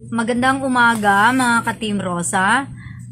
Magandang umaga mga ka-Team Rosa.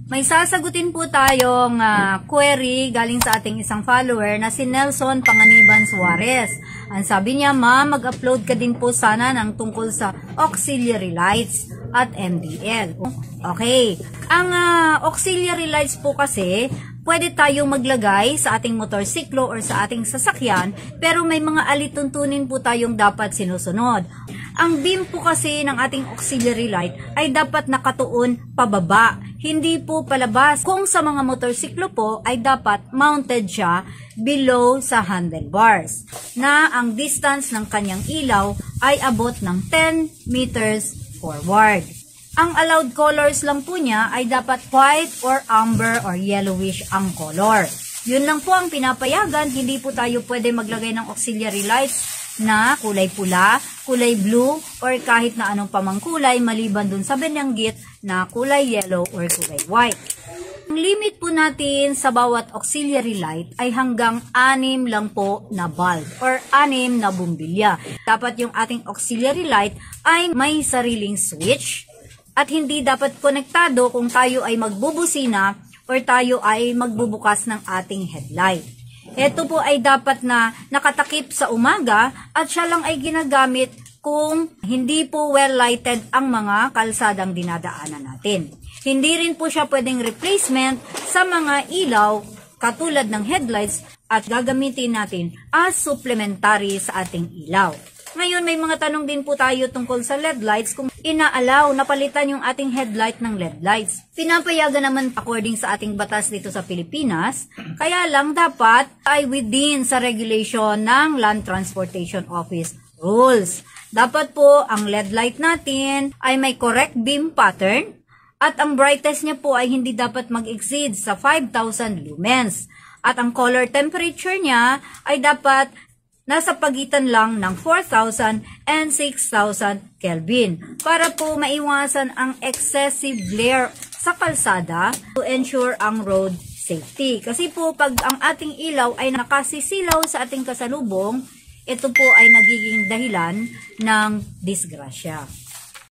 May sasagutin po tayong query galing sa ating isang follower na si Nelson Panganiban Suarez. Ang sabi niya, ma'am, mag-upload ka din po sana ng tungkol sa auxiliary lights at MDL. Okay. Ang auxiliary lights po kasi, pwede tayong maglagay sa ating motorsiklo or sa ating sasakyan, pero may mga alituntunin po tayong dapat sinusunod. Ang beam po kasi ng ating auxiliary light ay dapat nakatuon pababa, hindi po palabas. Kung sa mga motorsiklo po ay dapat mounted siya below sa handlebars, na ang distance ng kanyang ilaw ay abot ng 10 meters forward. Ang allowed colors lang po niya ay dapat white or amber or yellowish ang color. Yun lang po ang pinapayagan, hindi po tayo pwede maglagay ng auxiliary lights na kulay pula, kulay blue, or kahit na anong pamang kulay maliban dun sa binanggit na kulay yellow or kulay white. Ang limit po natin sa bawat auxiliary light ay hanggang 6 lang po na bulb or 6 na bumbilya. Dapat yung ating auxiliary light ay may sariling switch at hindi dapat konektado kung tayo ay magbubusina or tayo ay magbubukas ng ating headlight. Ito po ay dapat na nakatakip sa umaga at siya lang ay ginagamit kung hindi po well lighted ang mga kalsadang dinadaanan natin. Hindi rin po siya pwedeng replacement sa mga ilaw katulad ng headlights at gagamitin natin as supplementary sa ating ilaw. Ngayon, may mga tanong din po tayo tungkol sa LED lights kung inaalaw na palitan yung ating headlight ng LED lights. Pinapayagan naman according sa ating batas dito sa Pilipinas, kaya lang dapat ay within sa regulation ng Land Transportation Office rules. Dapat po ang LED light natin ay may correct beam pattern at ang brightness niya po ay hindi dapat mag-exceed sa 5,000 lumens. At ang color temperature niya ay dapat nasa pagitan lang ng 4,000 and 6,000 Kelvin para po maiwasan ang excessive glare sa kalsada to ensure ang road safety. Kasi po pag ang ating ilaw ay nakasisilaw sa ating kasalubong, ito po ay nagiging dahilan ng disgrasya.